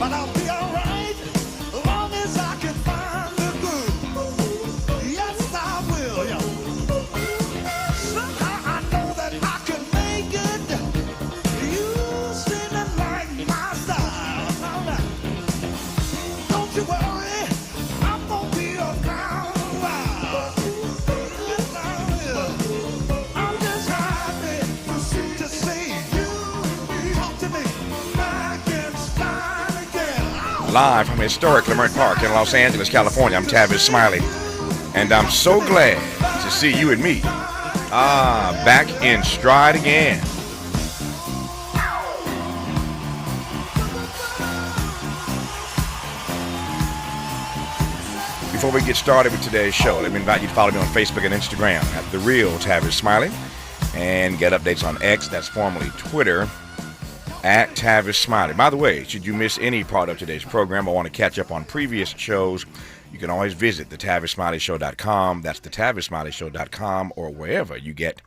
but I'll be alright as long as I can find the groove. Yes, I will. Yeah. Somehow I know that I can make it. You seem to like my style. All right. Don't you worry, I'm gonna be around a while. Yes, I will. I'm just happy to see you talk to me back in style again. Live from historic Leimert Park in Los Angeles, California, I'm Tavis Smiley, and I'm so glad to see you and me back in stride again. Before we get started with today's show, let me invite you to follow me on Facebook and Instagram at The Real Tavis Smiley, and get updates on X, that's formerly Twitter, at Tavis Smiley. By the way, should you miss any part of today's program or want to catch up on previous shows, you can always visit thetavisSmileyShow.com. That's thetavisSmileyShow.com, or wherever you get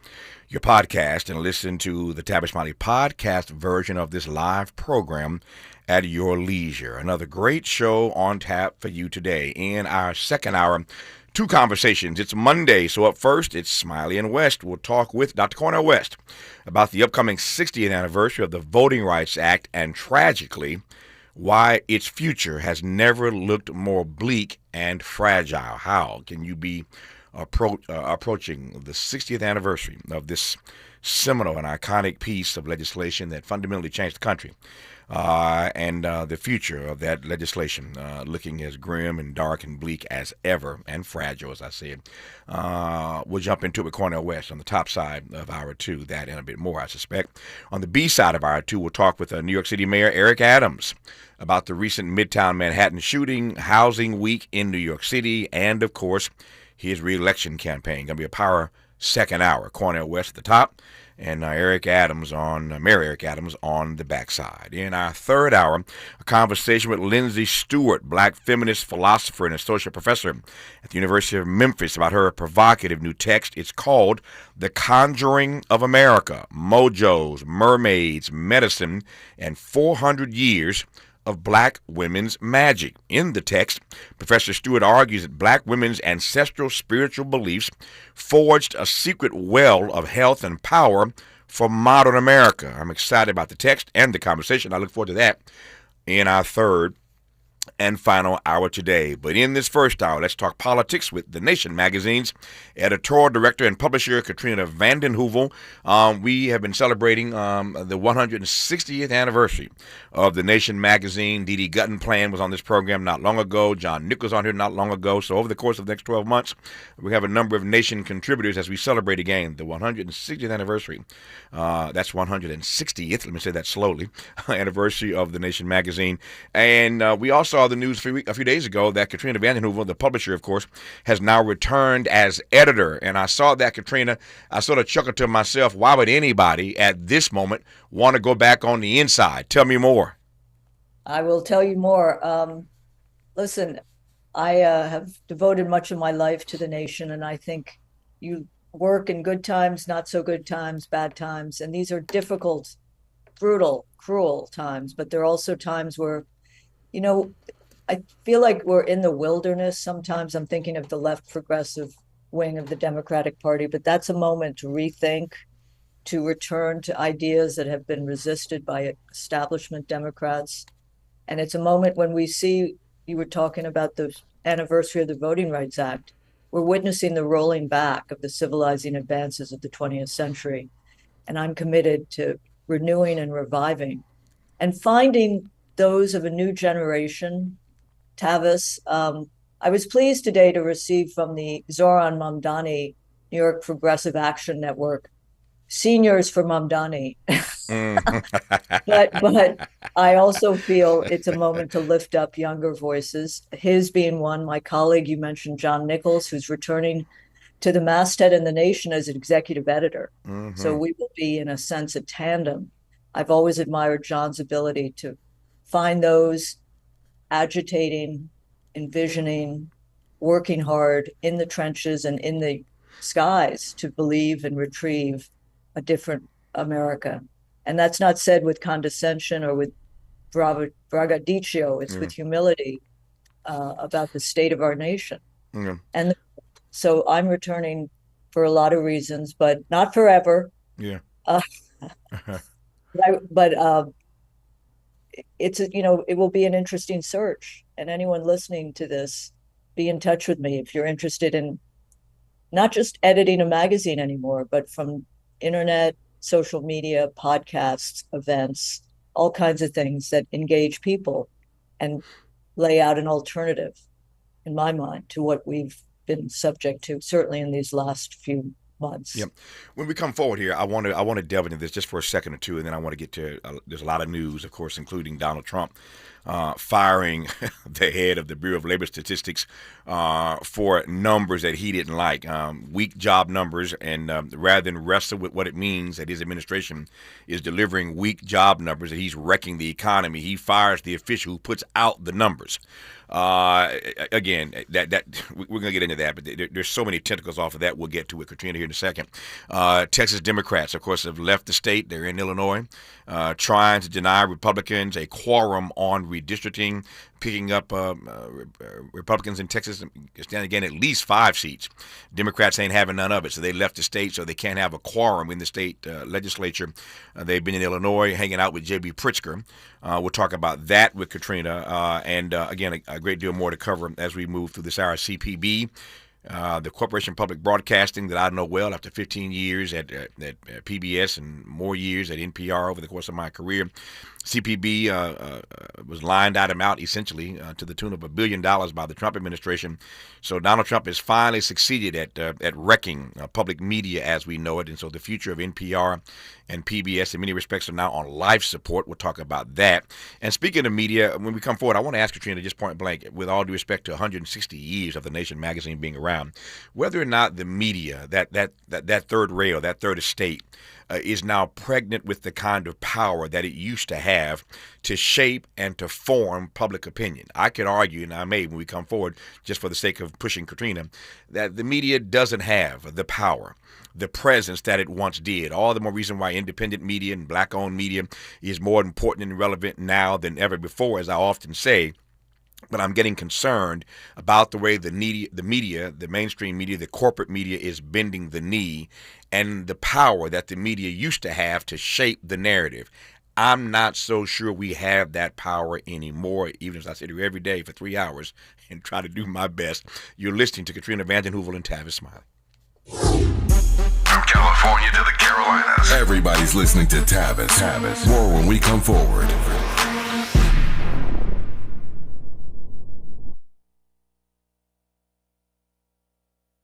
your podcast, and listen to the Tavis Smiley podcast version of this live program at your leisure. Another great show on tap for you today. In our second hour, two conversations. It's Monday, so up first, it's Smiley and West. We'll talk with Dr. Cornel West about the upcoming 60th anniversary of the Voting Rights Act, and tragically, why its future has never looked more bleak and fragile. How can you be approaching the 60th anniversary of this seminal and iconic piece of legislation that fundamentally changed the country? And the future of that legislation looking as grim and dark and bleak as ever, and fragile, as I said. We'll jump into it with Cornel West on the top side of Hour 2, that and a bit more, I suspect. On the B side of Hour 2, we'll talk with New York City Mayor Eric Adams about the recent Midtown Manhattan shooting, Housing Week in New York City, and, of course, his re-election campaign. Going to be a power second hour. Cornel West at the top, and Mayor Eric Adams on the backside. In our third hour, a conversation with Lindsay Stewart, black feminist philosopher and associate professor at the University of Memphis, about her provocative new text. It's called The Conjuring of America: Mojos, Mermaids, Medicine, and 400 Years of Black Women's Magic. In the text, Professor Stewart argues that black women's ancestral spiritual beliefs forged a secret well of health and power for modern America. I'm excited about the text and the conversation. I look forward to that in our third and final hour today. But in this first hour, let's talk politics with The Nation magazine's editorial director and publisher, Katrina vanden Heuvel. We have been celebrating the 160th anniversary of The Nation magazine. Dee Dee Guttenplan was on this program not long ago. John Nichols on here not long ago. So over the course of the next 12 months, we have a number of Nation contributors as we celebrate again the 160th anniversary. That's 160th, let me say that slowly, anniversary of The Nation magazine. And we also saw the news a few days ago that Katrina vanden Heuvel, the publisher, of course, has now returned as editor. And I saw that, Katrina, I sort of chuckled to myself, why would anybody at this moment want to go back on the inside? Tell me more. I will tell you more. Listen, I have devoted much of my life to The Nation, and I think you work in good times, not so good times, bad times. And these are difficult, brutal, cruel times, but there are also times where, you know, I feel like we're in the wilderness. Sometimes I'm thinking of the left progressive wing of the Democratic Party, but that's a moment to rethink, to return to ideas that have been resisted by establishment Democrats. And it's a moment when we see, you were talking about the anniversary of the Voting Rights Act. We're witnessing the rolling back of the civilizing advances of the 20th century. And I'm committed to renewing and reviving and finding those of a new generation. Tavis, I was pleased today to receive from the Zoran Mamdani New York Progressive Action Network seniors for Mamdani. But I also feel it's a moment to lift up younger voices, his being one. My colleague, you mentioned John Nichols, who's returning to the masthead in The Nation as an executive editor. Mm-hmm. So we will be, in a sense, a tandem. I've always admired John's ability to find those agitating, envisioning, working hard in the trenches and in the skies to believe and retrieve a different America. And that's not said with condescension or with braggadocio. It's with humility about the state of our nation. Yeah. And so I'm returning for a lot of reasons, but not forever. Yeah. But it's it will be an interesting search. And anyone listening to this, be in touch with me if you're interested in not just editing a magazine anymore, but from internet, social media, podcasts, events, all kinds of things that engage people and lay out an alternative, in my mind, to what we've been subject to, certainly in these last few months. Yep. When we come forward here, I want to delve into this just for a second or two, and then I want to get to there's a lot of news, of course, including Donald Trump firing the head of the Bureau of Labor Statistics for numbers that he didn't like, weak job numbers, and rather than wrestle with what it means that his administration is delivering weak job numbers, that he's wrecking the economy, he fires the official who puts out the numbers. Again, that we're going to get into that, but there's so many tentacles off of that. We'll get to it, Katrina, here in a second. Texas Democrats, of course, have left the state. They're in Illinois, trying to deny Republicans a quorum on redistricting, picking up Republicans in Texas standing again at least 5 seats. Democrats ain't having none of it, so they left the state, so they can't have a quorum in the state legislature. They've been in Illinois hanging out with J.B. Pritzker. We'll talk about that with Katrina, and again, a great deal more to cover as we move through this hour. CPB, the Corporation Public Broadcasting that I know well after 15 years at PBS and more years at NPR over the course of my career. CPB was lined item out essentially to the tune of $1 billion by the Trump administration. So Donald Trump has finally succeeded at wrecking public media as we know it. And so the future of NPR and PBS in many respects are now on life support. We'll talk about that. And speaking of media, when we come forward, I want to ask Katrina just point blank, with all due respect to 160 years of The Nation magazine being around, whether or not the media, that third rail, that third estate, is now pregnant with the kind of power that it used to have to shape and to form public opinion. I could argue, and I may when we come forward, just for the sake of pushing Katrina, that the media doesn't have the power, the presence that it once did. All the more reason why independent media and black-owned media is more important and relevant now than ever before, as I often say. But I'm getting concerned about the way the media, the mainstream media, the corporate media is bending the knee, and the power that the media used to have to shape the narrative. I'm not so sure we have that power anymore, even as I sit here every day for 3 hours and try to do my best. You're listening to Katrina, vanden, Heuvel, and Tavis Smiley. From California to the Carolinas, everybody's listening to Tavis. More when we come forward.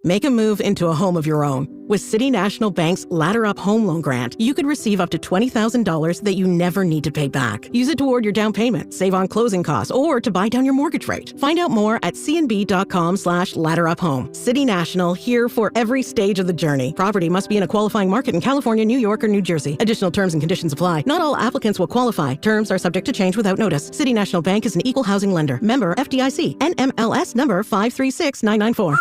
Make a move into a home of your own. With City National Bank's Ladder Up Home Loan Grant, you could receive up to $20,000 that you never need to pay back. Use it toward your down payment, save on closing costs, or to buy down your mortgage rate. Find out more at cnb.com/ladderuphome. City National, here for every stage of the journey. Property must be in a qualifying market in California, New York, or New Jersey. Additional terms and conditions apply. Not all applicants will qualify. Terms are subject to change without notice. City National Bank is an equal housing lender. Member FDIC. NMLS number 536994.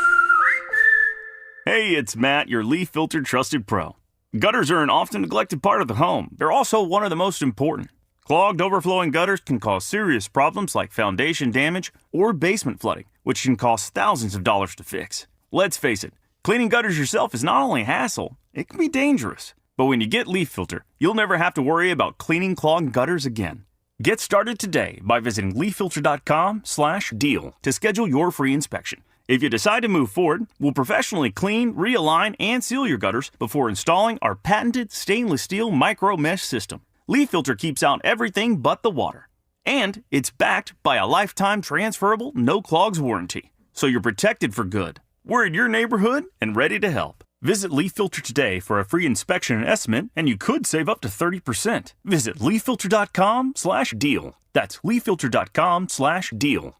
Hey, it's Matt, your leaf filter trusted pro. Gutters are an often neglected part of the home. They're also one of the most important. Clogged, overflowing gutters can cause serious problems like foundation damage or basement flooding, which can cost thousands of dollars to fix. Let's face it, cleaning gutters yourself is not only a hassle, it can be dangerous. But when you get Leaf Filter, you'll never have to worry about cleaning clogged gutters again. Get started today by visiting leaffilter.com/deal to schedule your free inspection. If you decide to move forward, we'll professionally clean, realign, and seal your gutters before installing our patented stainless steel micro mesh system. Leaf Filter keeps out everything but the water. And it's backed by a lifetime transferable no clogs warranty. So you're protected for good. We're in your neighborhood and ready to help. Visit Leaf Filter today for a free inspection and estimate, and you could save up to 30%. Visit leaffilter.com/deal. That's leaffilter.com/deal.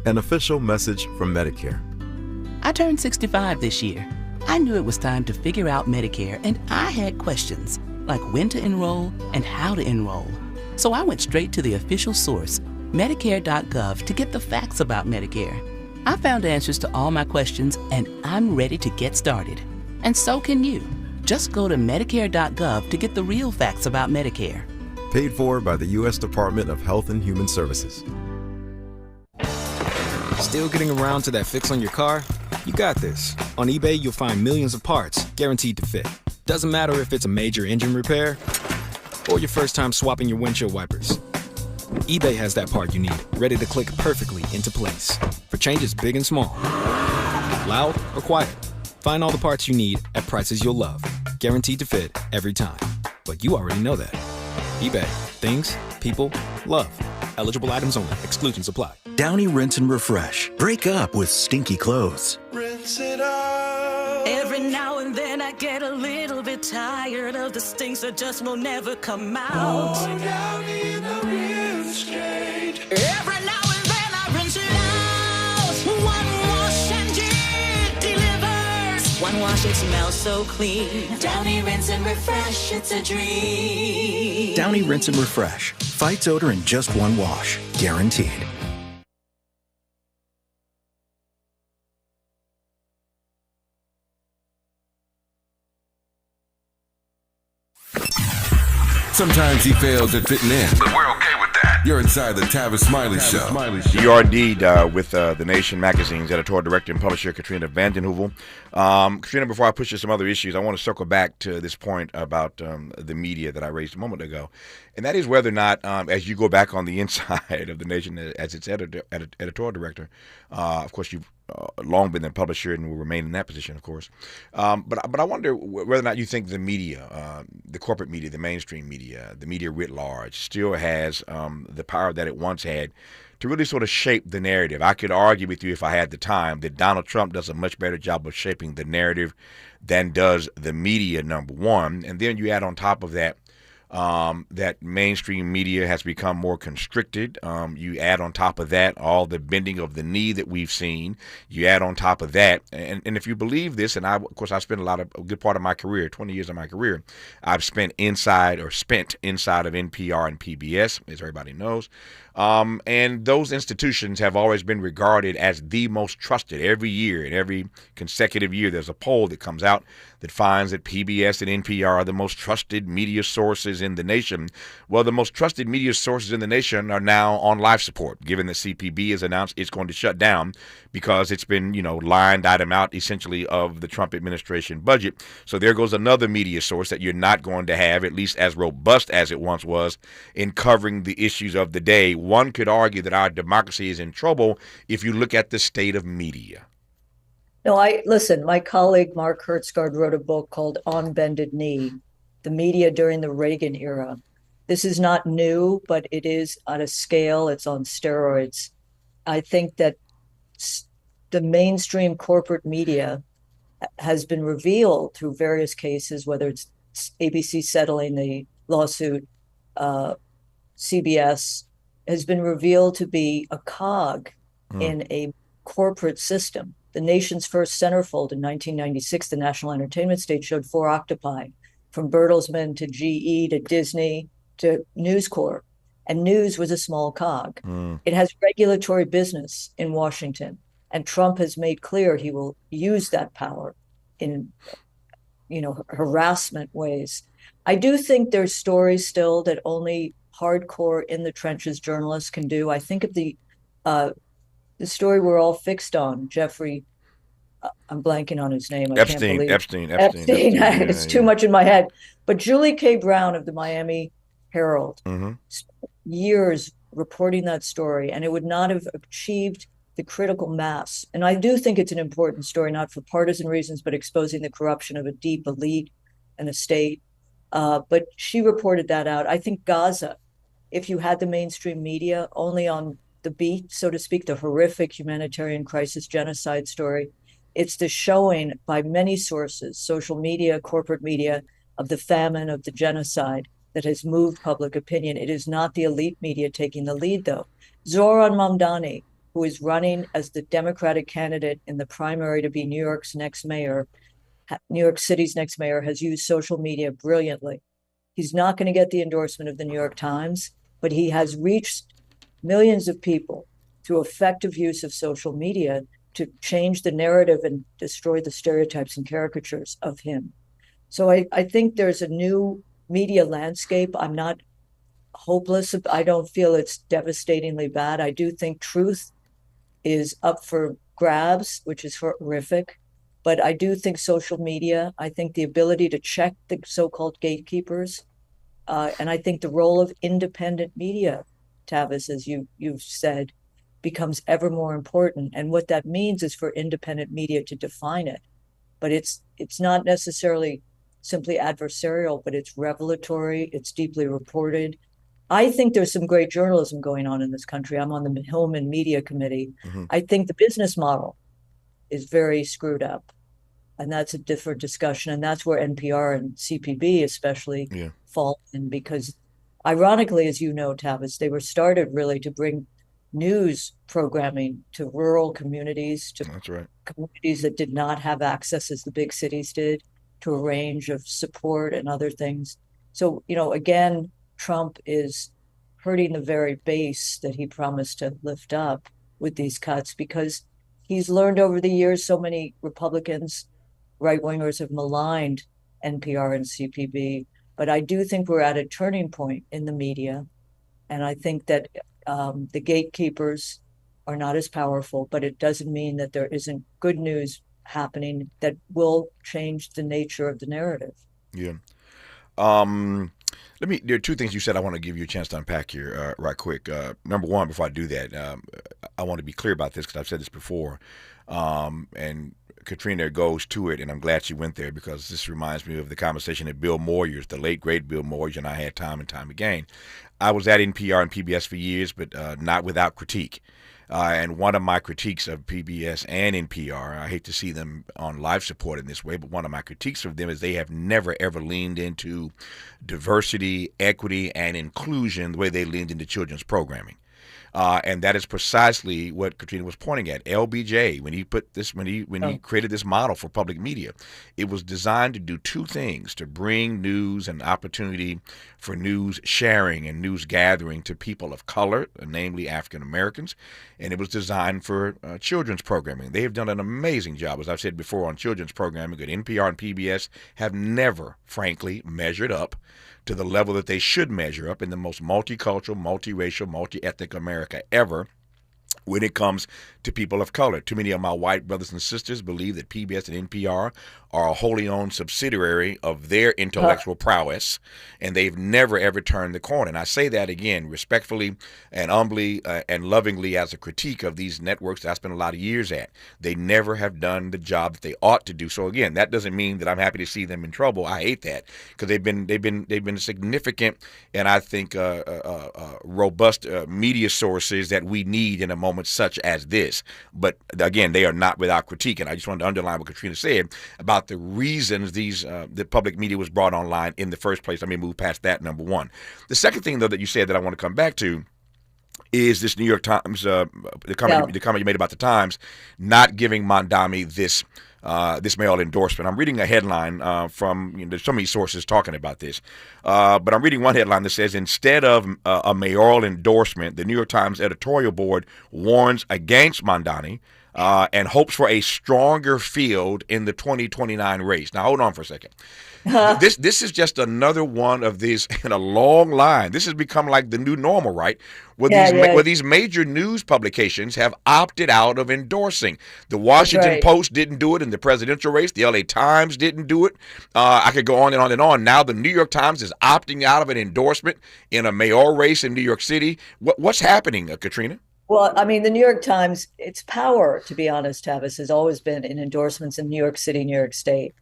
An official message from Medicare. I turned 65 this year. I knew it was time to figure out Medicare, and I had questions, like when to enroll and how to enroll. So I went straight to the official source, Medicare.gov, to get the facts about Medicare. I found answers to all my questions, and I'm ready to get started. And so can you. Just go to Medicare.gov to get the real facts about Medicare. Paid for by the U.S. Department of Health and Human Services. Still getting around to that fix on your car? You got this. On eBay, you'll find millions of parts guaranteed to fit. Doesn't matter if it's a major engine repair or your first time swapping your windshield wipers. eBay has that part you need, ready to click perfectly into place for changes big and small. Loud or quiet, find all the parts you need at prices you'll love. Guaranteed to fit every time. But you already know that. eBay. Things, people, love. Eligible items only. Exclusions apply. Downy Rinse and Refresh. Break up with stinky clothes. Rinse it out. Every now and then I get a little bit tired of the stinks that just will never come out. Pour down in the rinse straight. Every now and then I rinse it out. One wash and it delivers. One wash, it smells so clean. Downy Rinse and Refresh, it's a dream. Downy Rinse and Refresh. Fights odor in just one wash. Guaranteed. Sometimes he fails at fitting in, but we're okay with that. You're inside the Tavis Smiley Show. You are indeed with The Nation magazine's editorial director and publisher, Katrina vanden Heuvel. Katrina, before I push to some other issues, I want to circle back to this point about the media that I raised a moment ago. And that is whether or not, as you go back on the inside of The Nation as its editorial director, of course, you've long been the publisher and will remain in that position, of course. But I wonder whether or not you think the media, the corporate media, the mainstream media, the media writ large, still has the power that it once had to really sort of shape the narrative. I could argue with you if I had the time that Donald Trump does a much better job of shaping the narrative than does the media, number one. And then you add on top of that, that mainstream media has become more constricted. You add on top of that all the bending of the knee that we've seen. You add on top of that, and if you believe this, and of course I spent a good part of my career, 20 years of my career, I've spent inside of NPR and PBS, as everybody knows. And those institutions have always been regarded as the most trusted. Every year, and every consecutive year, there's a poll that comes out that finds that PBS and NPR are the most trusted media sources in the nation. Well, the most trusted media sources in the nation are now on life support, given that CPB has announced it's going to shut down because it's been, lined item out essentially of the Trump administration budget. So there goes another media source that you're not going to have, at least as robust as it once was, in covering the issues of the day. One could argue that our democracy is in trouble if you look at the state of media. No, listen, my colleague Mark Hertzgaard wrote a book called On Bended Knee, The Media During the Reagan Era. This is not new, but it is on a scale, it's on steroids. I think that the mainstream corporate media has been revealed through various cases, whether it's ABC settling the lawsuit, CBS, has been revealed to be a cog in a corporate system. The nation's first centerfold in 1996, the National Entertainment State, showed 4 octopi, from Bertelsmann to GE to Disney to News Corp. And news was a small cog. It has regulatory business in Washington. And Trump has made clear he will use that power in, harassment ways. I do think there's stories still that only hardcore in the trenches journalists can do. I think of the story we're all fixed on, Jeffrey, I'm blanking on his name. Epstein. It's too much in my head. But Julie K. Brown of the Miami Herald spent years reporting that story, and it would not have achieved the critical mass. And I do think it's an important story, not for partisan reasons, but exposing the corruption of a deep elite and a state. But she reported that out. I think Gaza, if you had the mainstream media only on the beat, so to speak, the horrific humanitarian crisis genocide story, it's the showing by many sources, social media, corporate media, of the famine, of the genocide that has moved public opinion. It is not the elite media taking the lead, though. Zoran Mamdani, who is running as the Democratic candidate in the primary to be New York City's next mayor, has used social media brilliantly. He's not going to get the endorsement of the New York Times, but he has reached millions of people through effective use of social media to change the narrative and destroy the stereotypes and caricatures of him. So I think there's a new media landscape. I'm not hopeless. I don't feel it's devastatingly bad. I do think truth is up for grabs, which is horrific. But I do think social media, I think the ability to check the so-called gatekeepers, and I think the role of independent media, Tavis, as you've said, becomes ever more important. And what that means is for independent media to define it. But it's not necessarily simply adversarial, but it's revelatory, it's deeply reported. I think there's some great journalism going on in this country. I'm on the Hillman Media Committee. I think the business model is very screwed up. And that's a different discussion. And that's where NPR and CPB especially fall in, because ironically, as you know, Tavis, they were started really to bring news programming to rural communities, to That's right. communities that did not have access as the big cities did, to a range of support and other things. So, again, Trump is hurting the very base that he promised to lift up with these cuts, because he's learned over the years, so many Republicans, right-wingers have maligned NPR and CPB. But I do think we're at a turning point in the media. And I think that the gatekeepers are not as powerful, but it doesn't mean that there isn't good news happening that will change the nature of the narrative. Yeah. There are two things you said I want to give you a chance to unpack here right quick. Number one, before I do that, I want to be clear about this because I've said this before. And Katrina goes to it, and I'm glad she went there, because this reminds me of the conversation that Bill Moyers, the late, great Bill Moyers, and I had time and time again. I was at NPR and PBS for years, but not without critique. And one of my critiques of PBS and NPR, I hate to see them on live support in this way, but one of my critiques of them is they have never, ever leaned into diversity, equity, and inclusion the way they leaned into children's programming. And that is precisely what Katrina was pointing at. LBJ, when he put this, when he created this model for public media, it was designed to do two things: to bring news and opportunity for news sharing and news gathering to people of color, namely African Americans, and it was designed for children's programming. They have done an amazing job, as I've said before, on children's programming. But NPR and PBS have never, frankly, measured up to the level that they should measure up in the most multicultural, multiracial, multi-ethnic America ever when it comes to people of color. Too many of my white brothers and sisters believe that PBS and NPR are a wholly owned subsidiary of their intellectual prowess, and they've never, ever turned the corner. And I say that again, respectfully and humbly and lovingly, as a critique of these networks that I spent a lot of years at. They never have done the job that they ought to do. So again, that doesn't mean that I'm happy to see them in trouble. I hate that, because they've been significant and I think robust media sources that we need in a moment such as this. But again, they are not without critique. And I just wanted to underline what Katrina said about the reasons the public media was brought online in the first place. Let me move past that, number one. The second thing, though, that you said that I want to come back to is this New York Times, the comment you made about the Times not giving Mondami this mayoral endorsement. I'm reading a headline from, there's so many sources talking about this, but I'm reading one headline that says, instead of a mayoral endorsement, the New York Times editorial board warns against Mondani and hopes for a stronger field in the 2029 race. Now, hold on for a second. This is just another one of these in a long line. This has become like the new normal, right? Where these major news publications have opted out of endorsing. The Washington Post didn't do it in the presidential race. The LA Times didn't do it. I could go on and on and on. Now the New York Times is opting out of an endorsement in a mayoral race in New York City. What's happening, Katrina? Well, I mean, the New York Times, its power, to be honest, Tavis, has always been in endorsements in New York City, New York State.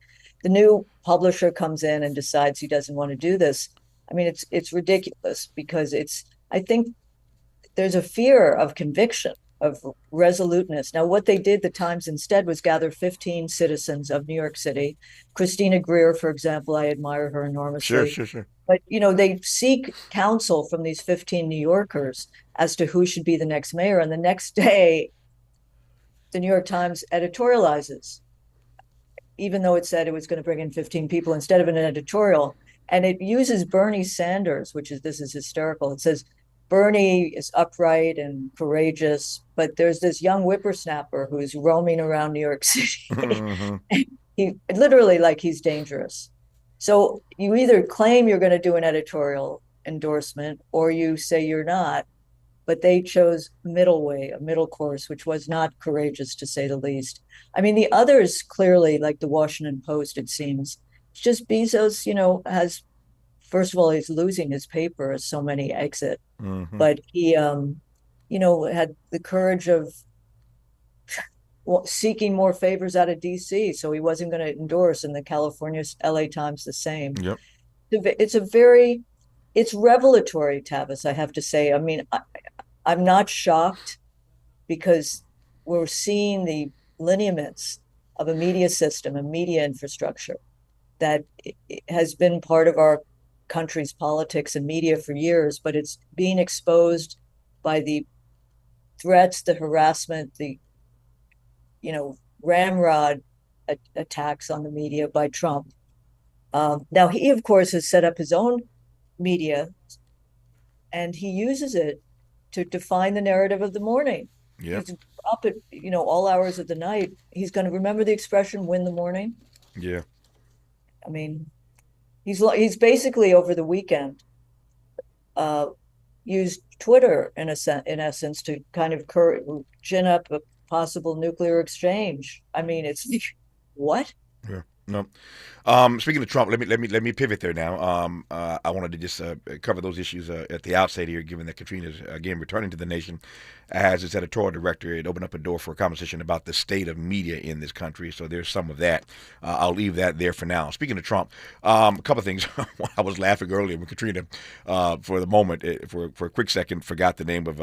The new publisher comes in and decides he doesn't want to do this. I mean, it's ridiculous, because I think there's a fear of conviction, of resoluteness. Now, what they did, the Times instead, was gather 15 citizens of New York City. Christina Greer, for example, I admire her enormously. Sure. But, they seek counsel from these 15 New Yorkers as to who should be the next mayor. And the next day, the New York Times editorializes, even though it said it was going to bring in 15 people instead of an editorial. And it uses Bernie Sanders, this is hysterical. It says, Bernie is upright and courageous, but there's this young whippersnapper who's roaming around New York City. He literally, like, he's dangerous. So you either claim you're going to do an editorial endorsement or you say you're not. But they chose middle way, a middle course, which was not courageous to say the least. I mean, the others clearly, like the Washington Post, it seems, it's just Bezos, has, first of all, he's losing his paper as so many exit, but he, had the courage of seeking more favors out of DC. So he wasn't going to endorse, and the California LA Times the same. Yep. It's revelatory, Tavis, I have to say. I mean, I'm not shocked because we're seeing the lineaments of a media system, a media infrastructure that has been part of our country's politics and media for years, but it's being exposed by the threats, the harassment, the ramrod attacks on the media by Trump. Now, he, of course, has set up his own media, and he uses it to define the narrative of the morning. Yeah. He's up at all hours of the night. He's going to remember the expression "win the morning." Yeah. I mean, he's basically over the weekend used Twitter in essence to kind of gin up a possible nuclear exchange. I mean, it's what? Yeah. No. Speaking of Trump, let me pivot there now. I wanted to just cover those issues at the outset here, given that Katrina's again returning to the nation as its editorial director. It opened up a door for a conversation about the state of media in this country. So there's some of that. I'll leave that there for now. Speaking of Trump, a couple of things. I was laughing earlier when Katrina, for the moment, for a quick second, forgot the name of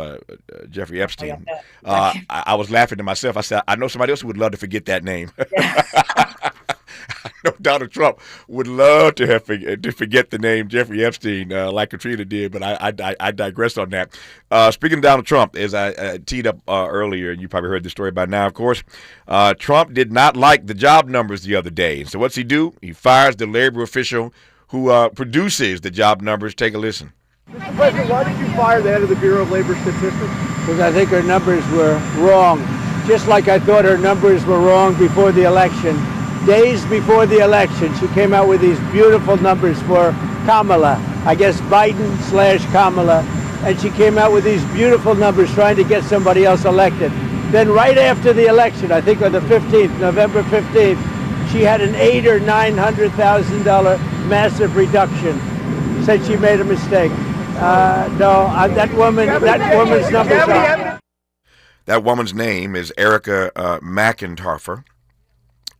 Jeffrey Epstein. I was laughing to myself. I said, I know somebody else who would love to forget that name. I know Donald Trump would love to forget the name Jeffrey Epstein like Katrina did, but I digress on that. Speaking of Donald Trump, as I teed up earlier, and you probably heard the story by now, of course, Trump did not like the job numbers the other day. So what's he do? He fires the labor official who produces the job numbers. Take a listen. Mr. President, why did you fire the head of the Bureau of Labor Statistics? Because I think her numbers were wrong, just like I thought her numbers were wrong before the election. Days before the election, she came out with these beautiful numbers for Kamala, I guess Biden/Kamala, and she came out with these beautiful numbers trying to get somebody else elected. Then right after the election, I think on the 15th, November 15th, she had an $800,000 or $900,000 massive reduction. Said she made a mistake. That woman's numbers are... That woman's name is Erica McIntarfer.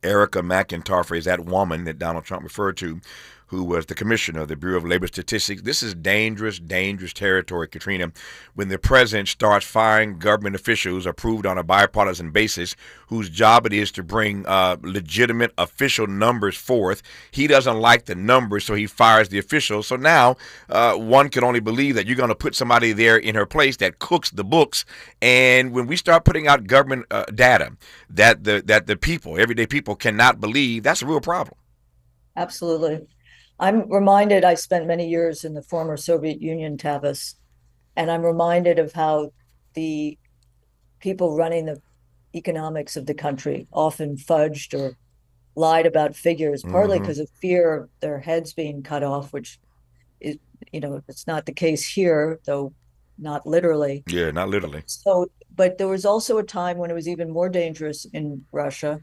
Erica McIntarfer is that woman that Donald Trump referred to, who was the commissioner of the Bureau of Labor Statistics. This is dangerous, dangerous territory, Katrina, when the president starts firing government officials approved on a bipartisan basis whose job it is to bring legitimate official numbers forth. He doesn't like the numbers, so he fires the officials. So now one can only believe that you're going to put somebody there in her place that cooks the books. And when we start putting out government data that the people, everyday people, cannot believe, that's a real problem. Absolutely. I'm reminded, I spent many years in the former Soviet Union, Tavis, and I'm reminded of how the people running the economics of the country often fudged or lied about figures, partly because of fear of their heads being cut off, which is, it's not the case here, though not literally. Yeah, not literally. So, but there was also a time when it was even more dangerous in Russia,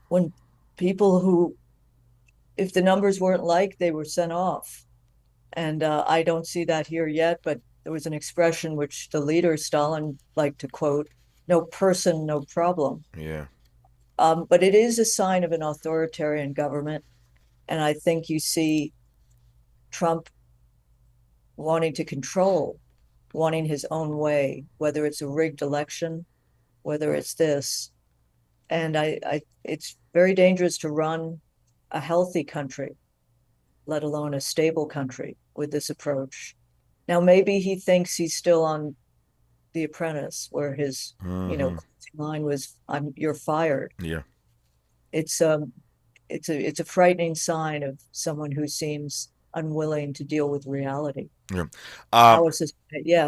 when people who, if the numbers weren't liked, they were sent off. And I don't see that here yet, but there was an expression which the leader, Stalin, liked to quote, "No person, no problem." Yeah. But it is a sign of an authoritarian government. And I think you see Trump wanting to control, wanting his own way, whether it's a rigged election, whether it's this. And it's very dangerous to run a healthy country, let alone a stable country, with this approach. Now, maybe he thinks he's still on The Apprentice, where his, closing line was, "You're fired." Yeah. It's a frightening sign of someone who seems unwilling to deal with reality. Yeah.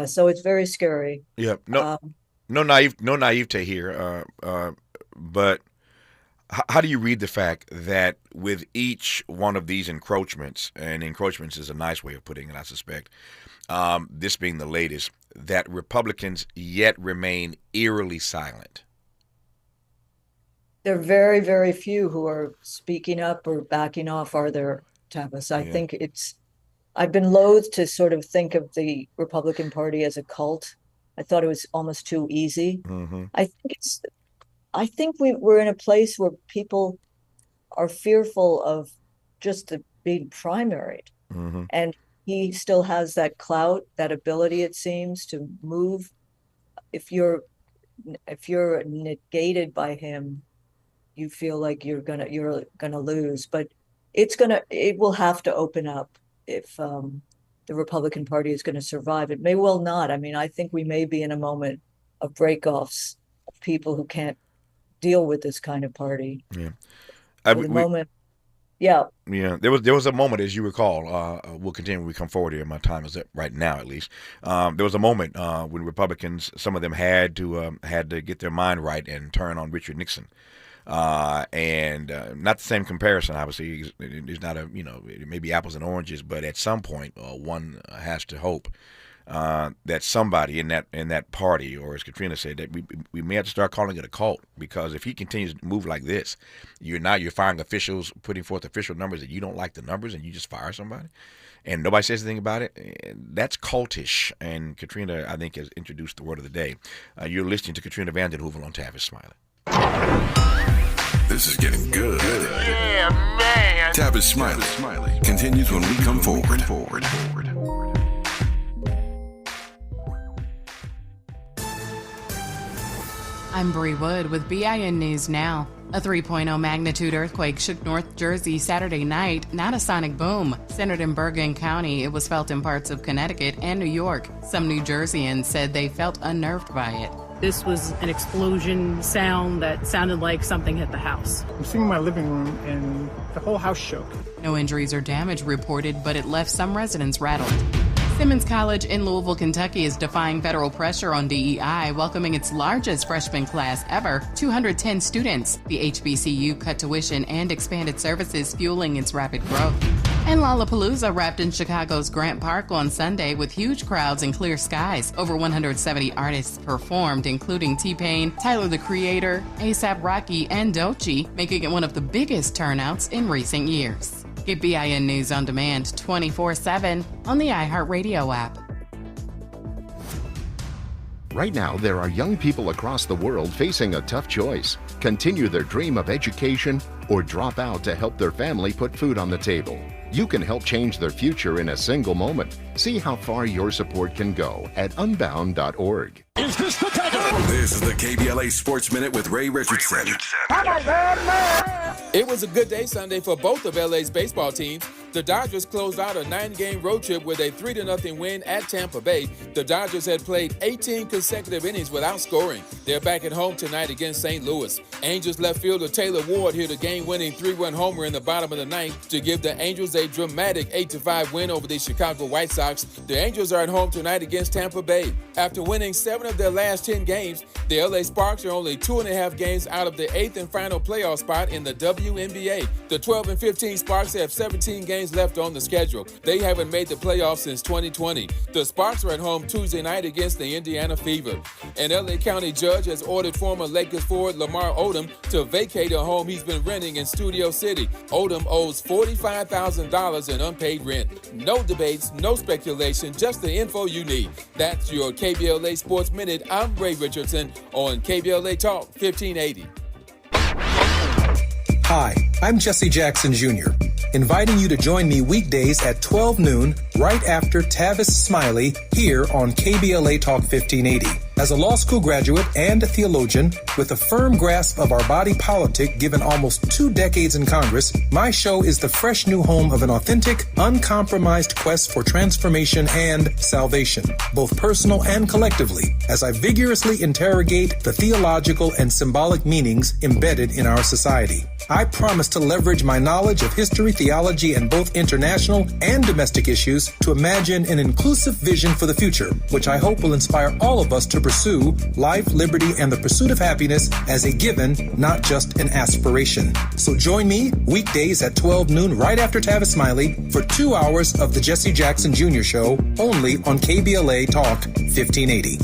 So it's very scary. Yeah. No naivete here. But How do you read the fact that with each one of these encroachments, and encroachments is a nice way of putting it, I suspect, this being the latest, that Republicans yet remain eerily silent? There are very, very few who are speaking up or backing off, are there, Tavis? I think I've been loath to sort of think of the Republican Party as a cult. I thought it was almost too easy. Mm-hmm. I think we're in a place where people are fearful of just being primaried. Mm-hmm. And he still has that clout, that ability, it seems, to move. If you're negated by him, you feel like you're gonna lose. But it will have to open up if the Republican Party is going to survive. It may well not. I mean, I think we may be in a moment of breakoffs of people who can't deal with this kind of party. Yeah. Moment. Yeah. Yeah. There was a moment, as you recall, we'll continue when we come forward here. My time is up right now, at least. There was a moment when Republicans, some of them had to get their mind right and turn on Richard Nixon. And not the same comparison, obviously. It's not it may be apples and oranges, but at some point, one has to hope that somebody in that party, or as Katrina said, that we may have to start calling it a cult, because if he continues to move like this, you're firing officials, putting forth official numbers that you don't like the numbers, and you just fire somebody, and nobody says anything about it. That's cultish. And Katrina, I think, has introduced the word of the day. You're listening to Katrina vanden Heuvel on Tavis Smiley. This is getting good. Yeah, man. Tavis Smiley continues when we come forward. I'm Bree Wood with BIN News Now. A 3.0 magnitude earthquake shook North Jersey Saturday night, not a sonic boom. Centered in Bergen County, it was felt in parts of Connecticut and New York. Some New Jerseyans said they felt unnerved by it. This was an explosion sound that sounded like something hit the house. I'm sitting in my living room and the whole house shook. No injuries or damage reported, but it left some residents rattled. Simmons College in Louisville, Kentucky is defying federal pressure on DEI, welcoming its largest freshman class ever, 210 students. The HBCU cut tuition and expanded services, fueling its rapid growth. And Lollapalooza wrapped in Chicago's Grant Park on Sunday with huge crowds and clear skies. Over 170 artists performed, including T-Pain, Tyler the Creator, A$AP Rocky, and Doechii, making it one of the biggest turnouts in recent years. Get BIN News on demand 24/7 on the iHeartRadio app. Right now, there are young people across the world facing a tough choice: continue their dream of education or drop out to help their family put food on the table. You can help change their future in a single moment. See how far your support can go at unbound.org. Is this the takeover? This is the KBLA Sports Minute with Ray Richardson. It was a good day Sunday for both of LA's baseball teams. The Dodgers closed out a 9-game road trip with a 3-0 win at Tampa Bay. The Dodgers had played 18 consecutive innings without scoring. They're back at home tonight against St. Louis. Angels left fielder Taylor Ward hit a game-winning 3-run homer in the bottom of the ninth to give the Angels a dramatic 8-5 win over the Chicago White Sox. The Angels are at home tonight against Tampa Bay. After winning 7 of their last 10 games, the LA Sparks are only 2.5 games out of the 8th and final playoff spot in the WNBA. The 12 and 15 Sparks have 17 games left on the schedule. They haven't made the playoffs since 2020. The Sparks are at home Tuesday night against the Indiana Fever. An LA County judge has ordered former Lakers forward Lamar Odom to vacate a home he's been renting in Studio City. Odom owes $45,000 in unpaid rent. No debates, no speculation, just the info you need. That's your KBLA Sports Minute. I'm Ray Richardson on KBLA Talk 1580. Hi, I'm Jesse Jackson Jr., inviting you to join me weekdays at 12 noon, right after Tavis Smiley, here on KBLA Talk 1580. As a law school graduate and a theologian, with a firm grasp of our body politic given almost 2 decades in Congress, my show is the fresh new home of an authentic, uncompromised quest for transformation and salvation, both personal and collectively, as I vigorously interrogate the theological and symbolic meanings embedded in our society. I promise to leverage my knowledge of history, theology, and both international and domestic issues to imagine an inclusive vision for the future, which I hope will inspire all of us to pursue life, liberty, and the pursuit of happiness as a given, not just an aspiration. So join me weekdays at 12 noon right after Tavis Smiley for 2 hours of the Jesse Jackson Jr. Show only on KBLA Talk 1580.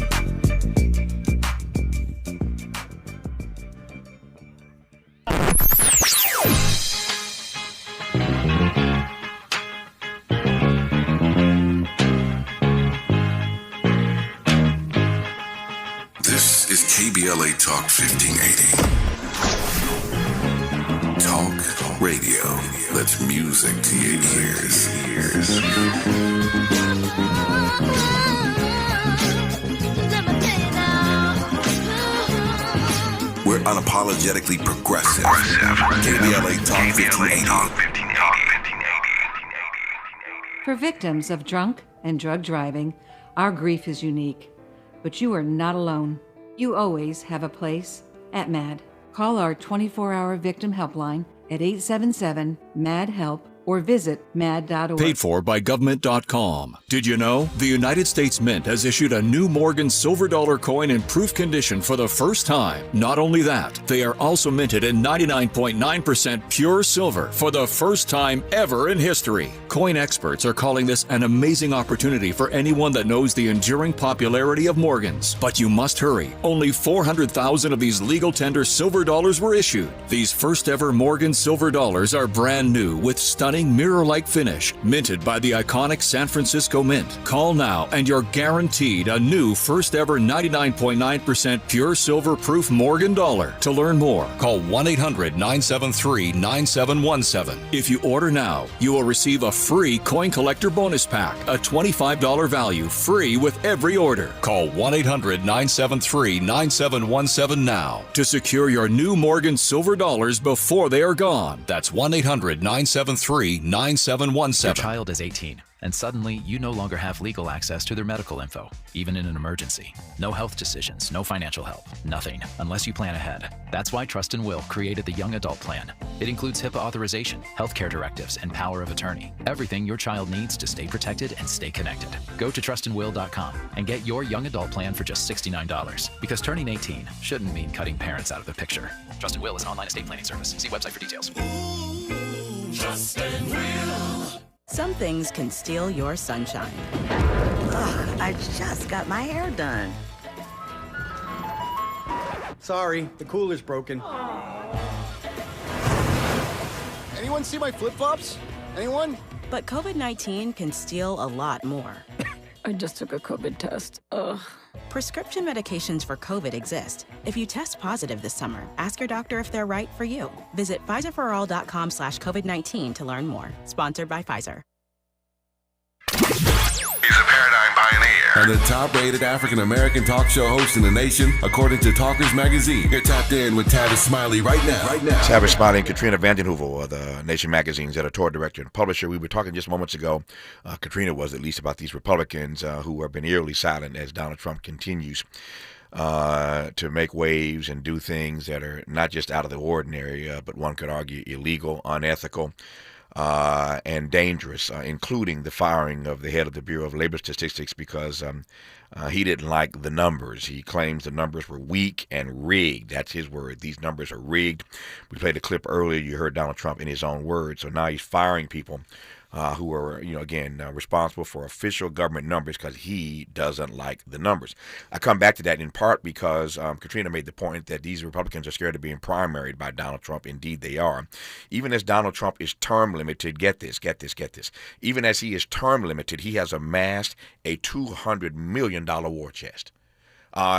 This is KBLA Talk 1580. Talk radio. That's music to your ears. We're unapologetically progressive. KBLA Talk 1580. For victims of drunk and drug driving, our grief is unique. But you are not alone. You always have a place at MAD. Call our 24-hour victim helpline at 877-MAD-HELP or visit mad.org. Paid for by government.com. Did you know the United States Mint has issued a new Morgan silver dollar coin in proof condition for the first time? Not only that, they are also minted in 99.9% pure silver for the first time ever in history. Coin experts are calling this an amazing opportunity for anyone that knows the enduring popularity of Morgans. But you must hurry. Only 400,000 of these legal tender silver dollars were issued. These first ever Morgan silver dollars are brand new with stunning mirror-like finish, minted by the iconic San Francisco Mint. Call now and you're guaranteed a new first ever 99.9% pure silver proof Morgan dollar. To learn more, call 1-800-973-9717. If you order now, you will receive a free coin collector bonus pack, a $25 value, free with every order. Call 1-800-973-9717 now to secure your new Morgan silver dollars before they are gone. That's 1-800-973-9717. Your child is 18, and suddenly you no longer have legal access to their medical info, even in an emergency. No health decisions, no financial help, nothing, unless you plan ahead. That's why Trust and Will created the Young Adult Plan. It includes HIPAA authorization, healthcare directives, and power of attorney. Everything your child needs to stay protected and stay connected. Go to trustandwill.com and get your Young Adult Plan for just $69, because turning 18 shouldn't mean cutting parents out of the picture. Trust and Will is an online estate planning service. See website for details. Trust and Will. Some things can steal your sunshine. Ugh, I just got my hair done. Sorry, the cooler's broken. Anyone see my flip-flops? Anyone? But COVID-19 can steal a lot more. I just took a COVID test. Ugh. Prescription medications for COVID exist. If you test positive this summer, ask your doctor if they're right for you. Visit PfizerForAll.com/COVID-19 to learn more. Sponsored by Pfizer. He's a paradigm pioneer and the top-rated African-American talk show host in the nation, according to Talkers Magazine. You're tapped in with Tavis Smiley right now. Tavis Smiley and Katrina vanden Heuvel, the Nation Magazine's editorial director and publisher. We were talking just moments ago, Katrina was at least, about these Republicans who have been eerily silent as Donald Trump continues to make waves and do things that are not just out of the ordinary, but one could argue illegal, unethical, and dangerous, including the firing of the head of the Bureau of Labor Statistics because he didn't like the numbers. He claims the numbers were weak and rigged. That's his word. These numbers are rigged. We played a clip earlier. You heard Donald Trump in his own words. So now he's firing people who are, responsible for official government numbers because he doesn't like the numbers. I come back to that in part because Katrina made the point that these Republicans are scared of being primaried by Donald Trump. Indeed, they are. Even as Donald Trump is term limited, get this. Even as he is term limited, he has amassed a $200 million war chest.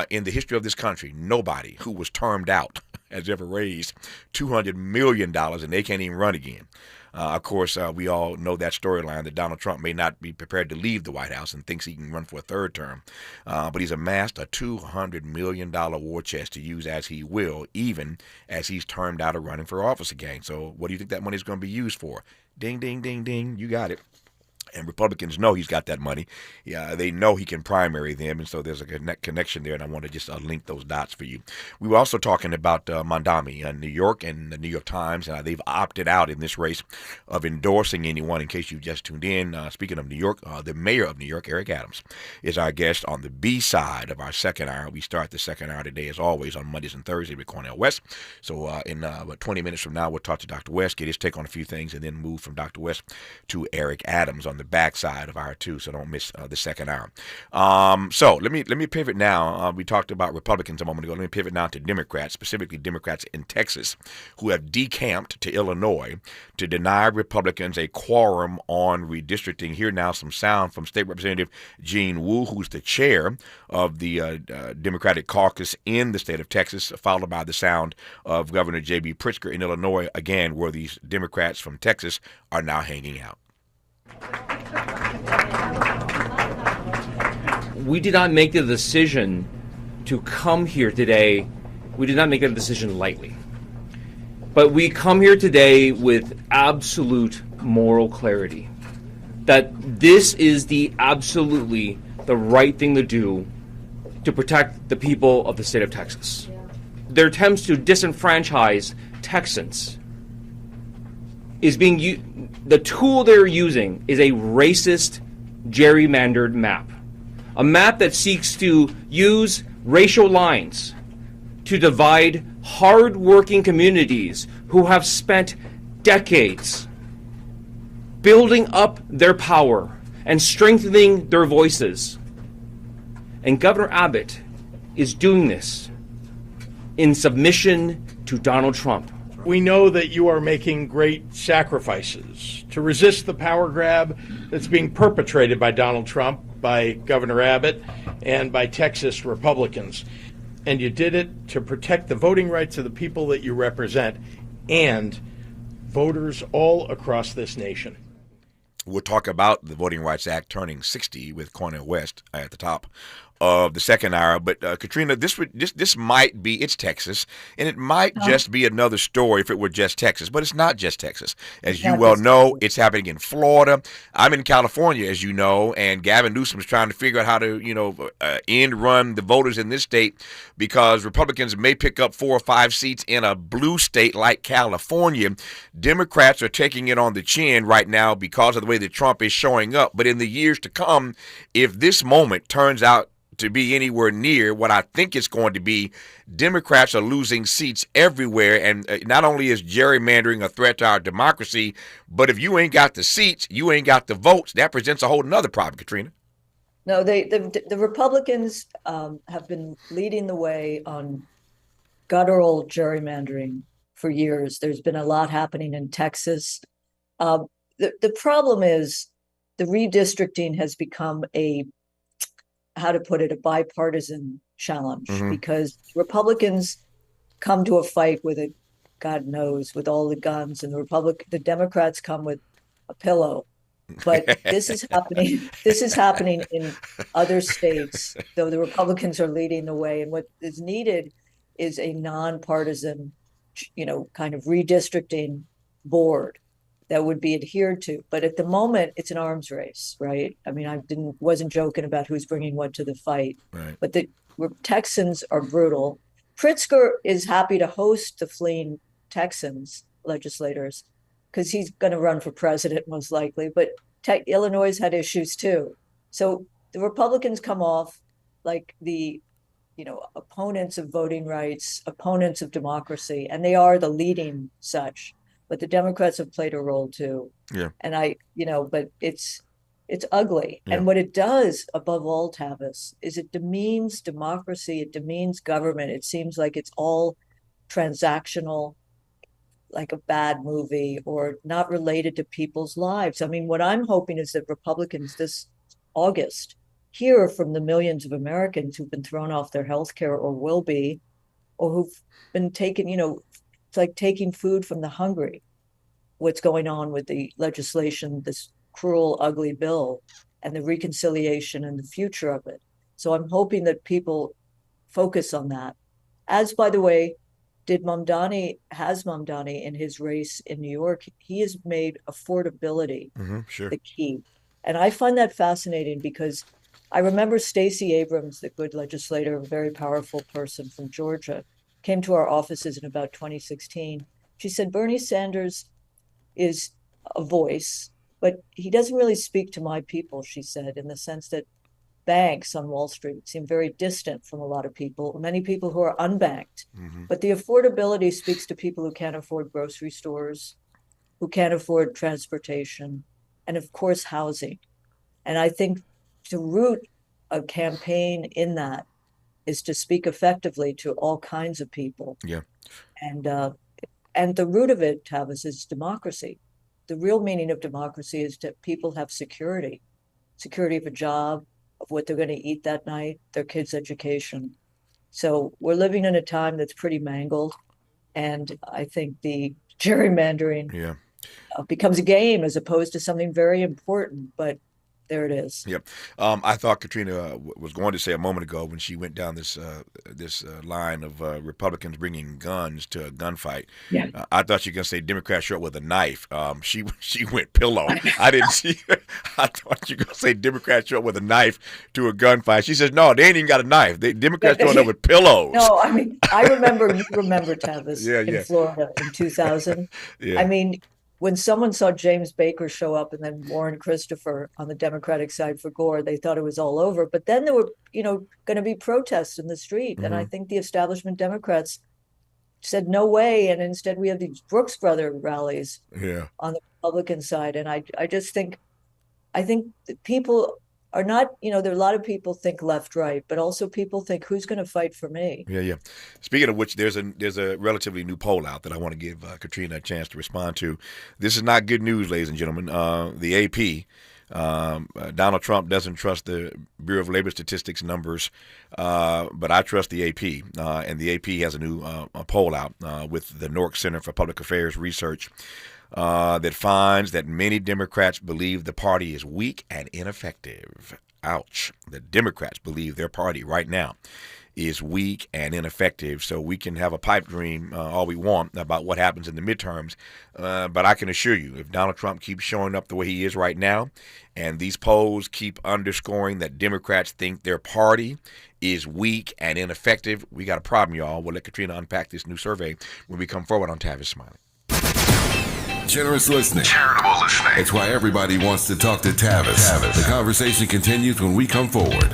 In the history of this country, nobody who was termed out has ever raised $200 million, and they can't even run again. Of course, we all know that storyline that Donald Trump may not be prepared to leave the White House and thinks he can run for a third term. But he's amassed a $200 million war chest to use as he will, even as he's termed out of running for office again. So what do you think that money is going to be used for? Ding, ding, ding, ding. You got it. And Republicans know he's got that money. Yeah, they know he can primary them, and so there's a connection there, and I want to just link those dots for you. We were also talking about Mondami in New York and the New York Times, and they've opted out in this race of endorsing anyone, in case you've just tuned in. Speaking of New York, the mayor of New York, Eric Adams, is our guest on the B side of our second hour. We start the second hour today, as always, on Mondays and Thursdays with Cornel West. So in about 20 minutes from now, we'll talk to Dr. West, get his take on a few things, and then move from Dr. West to Eric Adams on the backside of hour two, so don't miss the second hour. So let me pivot now. We talked about Republicans a moment ago. Let me pivot now to Democrats, specifically Democrats in Texas, who have decamped to Illinois to deny Republicans a quorum on redistricting. Here now some sound from State Representative Jean Wu, who's the chair of the Democratic caucus in the state of Texas, followed by the sound of Governor J.B. Pritzker in Illinois, again, where these Democrats from Texas are now hanging out. We did not make the decision to come here today. We did not make that decision lightly. But we come here today with absolute moral clarity that this is absolutely the right thing to do to protect the people of the state of Texas. Their attempts to disenfranchise Texans is the tool they're using is a racist, gerrymandered map. A map that seeks to use racial lines to divide hard-working communities who have spent decades building up their power and strengthening their voices. And Governor Abbott is doing this in submission to Donald Trump. We know that you are making great sacrifices to resist the power grab that's being perpetrated by Donald Trump, by Governor Abbott, and by Texas Republicans. And you did it to protect the voting rights of the people that you represent and voters all across this nation. We'll talk about the Voting Rights Act turning 60 with Cornel West at the top of the second hour. But Katrina, this might be, it's Texas, and it might just be another story if it were just Texas, but it's not just Texas. As you well know, it's happening in Florida. I'm in California, as you know, and Gavin Newsom is trying to figure out how to, end run the voters in this state, because Republicans may pick up 4 or 5 seats in a blue state like California. Democrats are taking it on the chin right now because of the way that Trump is showing up. But in the years to come, if this moment turns out to be anywhere near what I think it's going to be, Democrats are losing seats everywhere. And not only is gerrymandering a threat to our democracy, but if you ain't got the seats, you ain't got the votes. That presents a whole nother problem, Katrina. No, the Republicans have been leading the way on guttural gerrymandering for years. There's been a lot happening in Texas. The problem is the redistricting has become a bipartisan challenge, because Republicans come to a fight with God knows, with all the guns, and the Democrats come with a pillow. But this is happening. This is happening in other states, though the Republicans are leading the way. And what is needed is a nonpartisan, kind of redistricting board that would be adhered to. But at the moment, it's an arms race, right? I mean, wasn't joking about who's bringing what to the fight. Right. But the Texans are brutal. Pritzker is happy to host the fleeing Texans legislators because he's going to run for president most likely. But Illinois had issues too. So the Republicans come off like the opponents of voting rights, opponents of democracy, and they are the leading such. But the Democrats have played a role too. Yeah. And but it's ugly. Yeah. And what it does above all, Tavis, is it demeans democracy. It demeans government. It seems like it's all transactional, like a bad movie, or not related to people's lives. I mean, what I'm hoping is that Republicans this August hear from the millions of Americans who've been thrown off their health care or will be, or who've been taken, it's like taking food from the hungry, what's going on with the legislation, this cruel, ugly bill, and the reconciliation and the future of it. So I'm hoping that people focus on that. As, by the way, has Mamdani in his race in New York. He has made affordability sure. the key. And I find that fascinating because I remember Stacey Abrams, the good legislator, a very powerful person from Georgia, came to our offices in about 2016. She said, Bernie Sanders is a voice, but he doesn't really speak to my people, she said, in the sense that banks on Wall Street seem very distant from a lot of people, many people who are unbanked. But the affordability speaks to people who can't afford grocery stores, who can't afford transportation, and of course, housing. And I think to root a campaign in that is to speak effectively to all kinds of people. Yeah. And the root of it, Tavis, is democracy. The real meaning of democracy is that people have security of a job, of what they're going to eat that night, their kids' education. So we're living in a time that's pretty mangled. And I think the gerrymandering becomes a game as opposed to something very important. But there it is. Yep. I thought Katrina was going to say a moment ago when she went down this line of Republicans bringing guns to a gunfight. Yeah. I thought she was going to say Democrats show up with a knife. She went pillow. I didn't see. I thought you were going to say Democrats show up with a knife to a gunfight. She says, no, they ain't even got a knife. Democrats showing up with pillows. No, I mean, you remember Tavis in Florida in 2000. Yeah. I mean, when someone saw James Baker show up and then Warren Christopher on the Democratic side for Gore, they thought it was all over. But then there were, going to be protests in the street. And I think the establishment Democrats said, no way. And instead we have these Brooks Brother rallies on the Republican side. And I think that people are not, there are a lot of people think left, right, but also people think who's going to fight for me? Yeah. Speaking of which, there's a relatively new poll out that I want to give Katrina a chance to respond to. This is not good news, ladies and gentlemen. The AP, Donald Trump doesn't trust the Bureau of Labor Statistics numbers, but I trust the AP. And the AP has a new poll out with the Nork Center for Public Affairs Research that finds that many Democrats believe the party is weak and ineffective. Ouch. The Democrats believe their party right now is weak and ineffective. So we can have a pipe dream all we want about what happens in the midterms. But I can assure you, if Donald Trump keeps showing up the way he is right now, and these polls keep underscoring that Democrats think their party is weak and ineffective, we got a problem, y'all. We'll let Katrina unpack this new survey when we come forward on Tavis Smiley. Generous listening. Charitable listening. It's why everybody wants to talk to Tavis. The conversation continues when we come forward.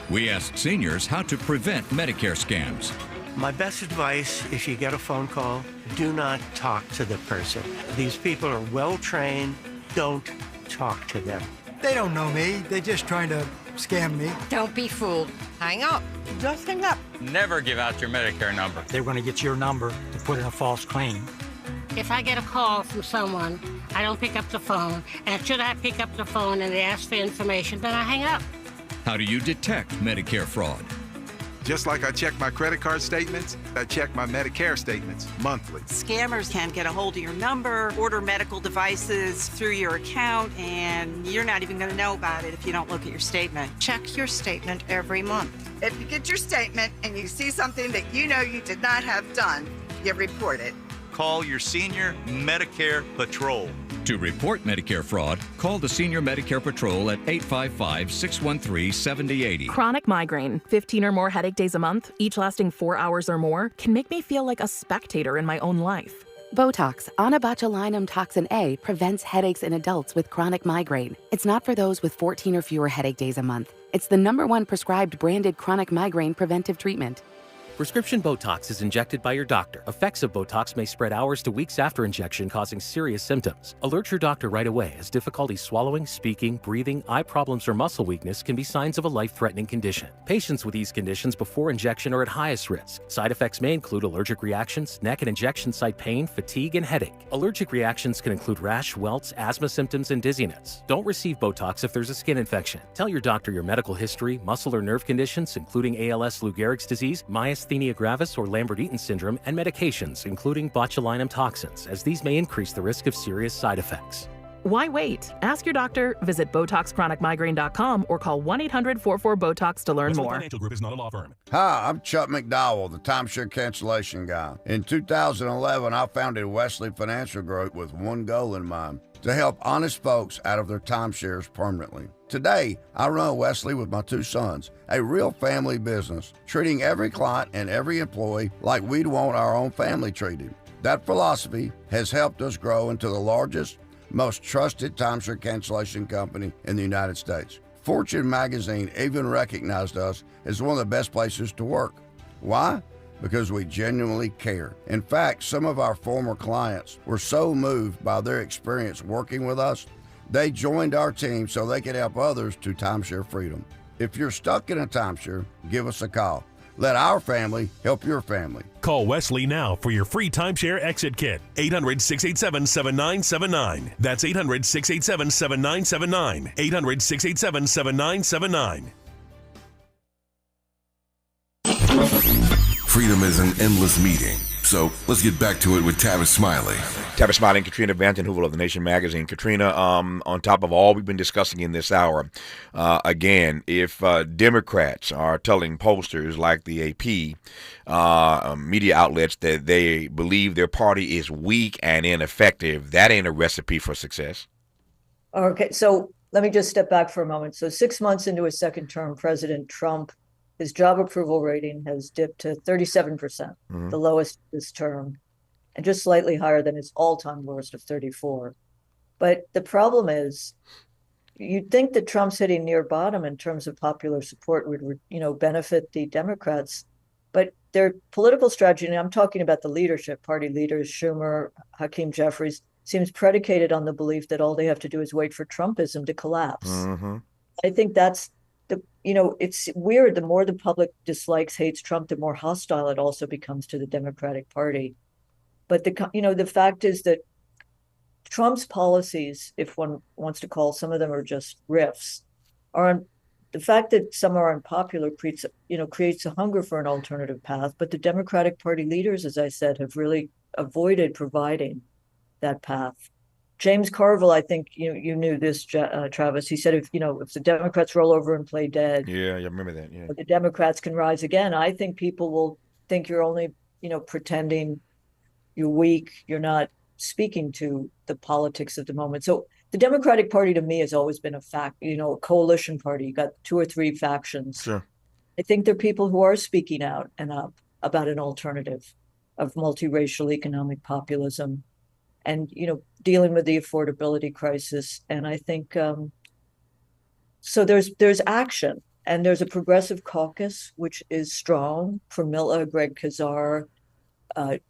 We ask seniors how to prevent Medicare scams. My best advice, if you get a phone call, do not talk to the person. These people are well trained. Don't talk to them. They don't know me. They're just trying to scam me. Don't be fooled. Hang up. Just hang up. Never give out your Medicare number. They're going to get your number to put in a false claim. If I get a call from someone, I don't pick up the phone. And should I pick up the phone and they ask for information, then I hang up. How do you detect Medicare fraud? Just like I check my credit card statements, I check my Medicare statements monthly. Scammers can get a hold of your number, order medical devices through your account, and you're not even going to know about it if you don't look at your statement. Check your statement every month. If you get your statement and you see something that you know you did not have done, you report it. Call your senior Medicare Patrol. To report Medicare fraud, call the Senior Medicare Patrol at 855-613-7080. Chronic migraine, 15 or more headache days a month, each lasting 4 hours or more, can make me feel like a spectator in my own life. Botox, onabotulinum toxin A, prevents headaches in adults with chronic migraine. It's not for those with 14 or fewer headache days a month. It's the #1 prescribed branded chronic migraine preventive treatment. Prescription Botox is injected by your doctor. Effects of Botox may spread hours to weeks after injection, causing serious symptoms. Alert your doctor right away, as difficulty swallowing, speaking, breathing, eye problems, or muscle weakness can be signs of a life-threatening condition. Patients with these conditions before injection are at highest risk. Side effects may include allergic reactions, neck and injection site pain, fatigue, and headache. Allergic reactions can include rash, welts, asthma symptoms, and dizziness. Don't receive Botox if there's a skin infection. Tell your doctor your medical history, muscle or nerve conditions, including ALS, Lou Gehrig's disease, myasthenia gravis or Lambert-Eaton syndrome, and medications, including botulinum toxins, as these may increase the risk of serious side effects. Why wait? Ask your doctor, visit BotoxChronicMigraine.com, or call 1-800-44-BOTOX to learn more. Financial Group is not a law firm. Hi, I'm Chuck McDowell, the timeshare cancellation guy. In 2011, I founded Wesley Financial Group with one goal in mind: to help honest folks out of their timeshares permanently. Today, I run Wesley with my two sons, a real family business, treating every client and every employee like we'd want our own family treated. That philosophy has helped us grow into the largest, most trusted timeshare cancellation company in the United States. Fortune magazine even recognized us as one of the best places to work. Why? Because we genuinely care. In fact, some of our former clients were so moved by their experience working with us, they joined our team so they could help others to timeshare freedom. If you're stuck in a timeshare, give us a call. Let our family help your family. Call Wesley now for your free timeshare exit kit. 800-687-7979. That's 800-687-7979. 800-687-7979. Freedom is an endless meeting. So let's get back to it with Tavis Smiley. Tavis Smiley and Katrina vanden Heuvel of The Nation magazine. Katrina, on top of all we've been discussing in this hour, again, if Democrats are telling pollsters like the AP, media outlets, that they believe their party is weak and ineffective, that ain't a recipe for success. Okay, so let me just step back for a moment. So 6 months into his second term, President Trump, his job approval rating has dipped to 37%, the lowest this term, and just slightly higher than his all-time lowest of 34. But the problem is, you'd think that Trump's hitting near bottom in terms of popular support would, benefit the Democrats, but their political strategy, and I'm talking about the leadership, party leaders, Schumer, Hakeem Jeffries, seems predicated on the belief that all they have to do is wait for Trumpism to collapse. I think that's it's weird. The more the public dislikes, hates Trump, the more hostile it also becomes to the Democratic Party. But the fact is that Trump's policies, if one wants to call some of them are just riffs, the fact that some are unpopular creates a hunger for an alternative path. But the Democratic Party leaders, as I said, have really avoided providing that path. James Carville, I think you knew this, Travis. He said, if the Democrats roll over and play dead, yeah, I remember that. Yeah, the Democrats can rise again. I think people will think you're only, pretending, you're weak, you're not speaking to the politics of the moment. So the Democratic Party, to me, has always been a coalition party. You got 2 or 3 factions. Sure. I think there are people who are speaking out and up about an alternative of multiracial economic populism, and dealing with the affordability crisis. And I think so there's action, and there's a progressive caucus which is strong: Pramila, Greg Kazar,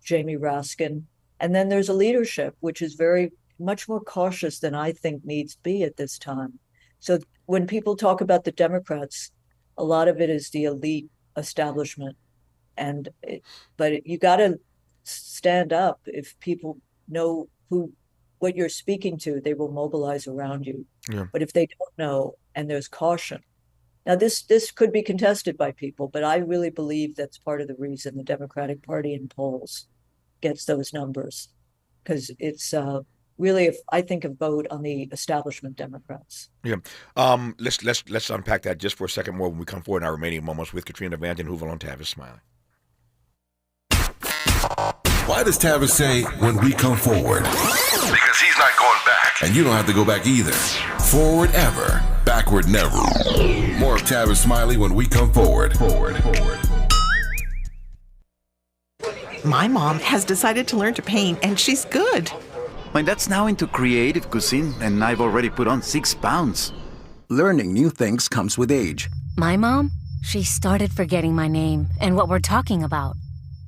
Jamie Raskin, and then there's a leadership which is very much more cautious than I think needs to be at this time. So when people talk about the Democrats, a lot of it is the elite establishment, but you got to stand up. If people know what you're speaking to, they will mobilize around you. Yeah. But if they don't know, and there's caution, now this could be contested by people, but I really believe that's part of the reason the Democratic Party in polls gets those numbers, because it's really, I think, a vote on the establishment Democrats. Yeah. Let's unpack that just for a second more when we come forward in our remaining moments with Katrina vanden Heuvel on Tavis Smiley. Why does Tavis say, when we come forward? Because he's not going back. And you don't have to go back either. Forward ever, backward never. More of Tavis Smiley when we come forward. My mom has decided to learn to paint, and she's good. My dad's now into creative cuisine, and I've already put on 6 pounds. Learning new things comes with age. My mom, she started forgetting my name and what we're talking about.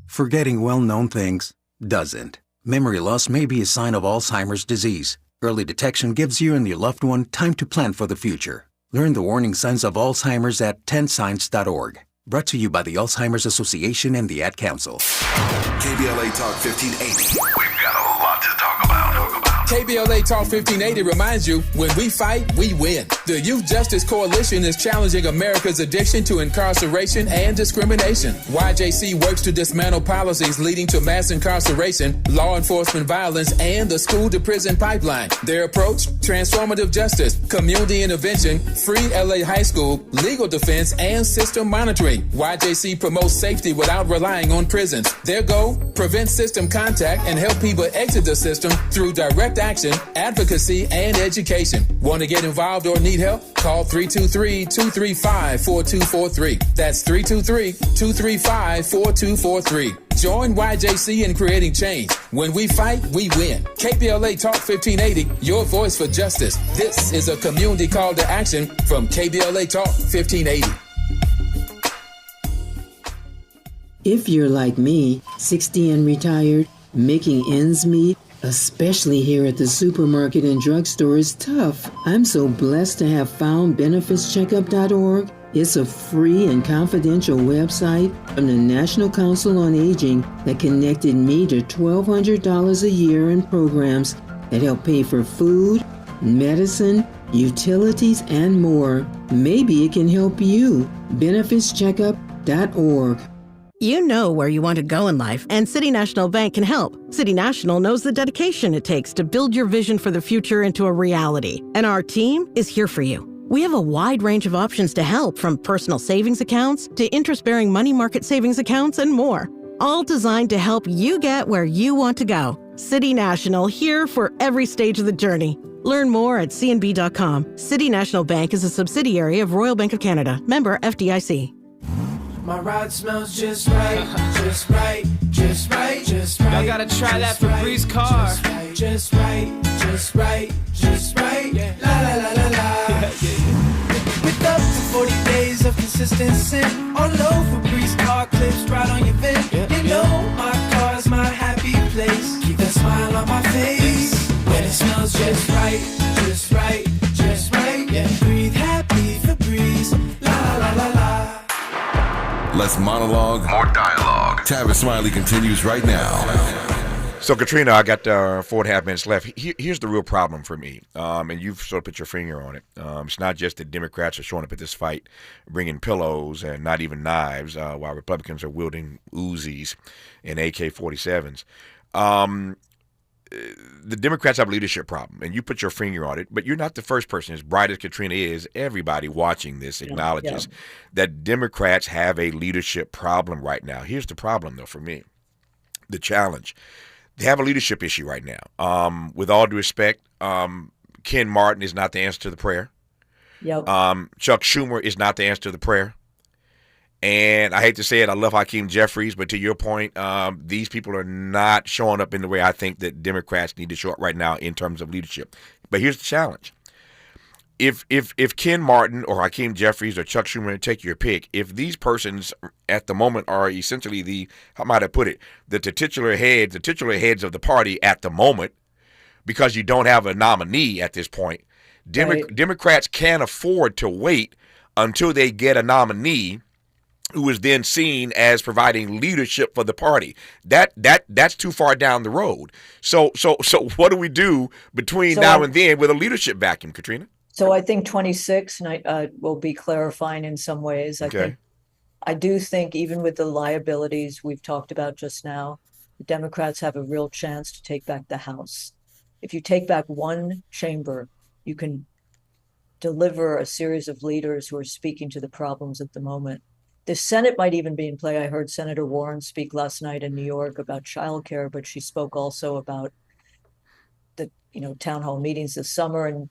Forgetting well-known things doesn't. Memory loss may be a sign of Alzheimer's disease. Early detection gives you and your loved one time to plan for the future. Learn the warning signs of Alzheimer's at 10signs.org. Brought to you by the Alzheimer's Association and the Ad Council. KBLA Talk 1580. We've got a lot to talk about. KBLA Talk 1580 reminds you, when we fight, we win. The Youth Justice Coalition is challenging America's addiction to incarceration and discrimination. YJC works to dismantle policies leading to mass incarceration, law enforcement violence, and the school-to-prison pipeline. Their approach? Transformative justice, community intervention, free LA high school, legal defense, and system monitoring. YJC promotes safety without relying on prisons. Their goal? Prevent system contact and help people exit the system through direct action, advocacy, and education. Want to get involved or need help? Call 323-235-4243. That's 323-235-4243. Join YJC in creating change. When we fight, we win. KBLA Talk 1580, your voice for justice. This is a community call to action from KBLA Talk 1580. If you're like me, 60 and retired, making ends meet, especially here at the supermarket and drugstore, is tough. I'm so blessed to have found benefitscheckup.org. It's a free and confidential website from the National Council on Aging that connected me to $1,200 a year in programs that help pay for food, medicine, utilities, and more. Maybe it can help you. benefitscheckup.org. You know where you want to go in life, and City National Bank can help. City National knows the dedication it takes to build your vision for the future into a reality, and our team is here for you. We have a wide range of options to help, from personal savings accounts to interest-bearing money market savings accounts and more, all designed to help you get where you want to go. City National, here for every stage of the journey. Learn more at cnb.com. City National Bank is a subsidiary of Royal Bank of Canada, member FDIC. My ride smells just right, just right, just right, just right. Y'all gotta try that Febreze car. Just right, just right, just right, yeah. La la la la la. With up to 40 days of consistency, on low Febreze car clips right on your vent. You know my car's my happy place. Keep that smile on my face when it smells just right, just right, just right. Yeah, breathe happy Febreze. La la la la. Less monologue, more dialogue. Tavis Smiley continues right now. So, Katrina, I got 4.5 minutes left. Here's the real problem for me, and you've sort of put your finger on it. It's not just that Democrats are showing up at this fight, bringing pillows and not even knives, while Republicans are wielding Uzis and AK-47s. The Democrats have a leadership problem, and you put your finger on it, but you're not the first person. As bright as Katrina is, everybody watching this acknowledges that Democrats have a leadership problem right now. Here's the problem, though, for me, the challenge. They have a leadership issue right now. With all due respect, Ken Martin is not the answer to the prayer. Chuck Schumer is not the answer to the prayer. And I hate to say it, I love Hakeem Jeffries, but to your point, these people are not showing up in the way I think that Democrats need to show up right now in terms of leadership. But here's the challenge. If Ken Martin or Hakeem Jeffries or Chuck Schumer, take your pick, if these persons at the moment are essentially the, how might I put it, the titular heads of the party at the moment, because you don't have a nominee at this point, Democrats can't afford to wait until they get a nominee who is then seen as providing leadership for the party. That's too far down the road. So what do we do between now and then with a leadership vacuum, Katrina? So I think 26 will be clarifying in some ways. I do think even with the liabilities we've talked about just now, the Democrats have a real chance to take back the House. If you take back one chamber, you can deliver a series of leaders who are speaking to the problems at the moment. The Senate might even be in play. I heard Senator Warren speak last night in New York about childcare, but she spoke also about the town hall meetings this summer and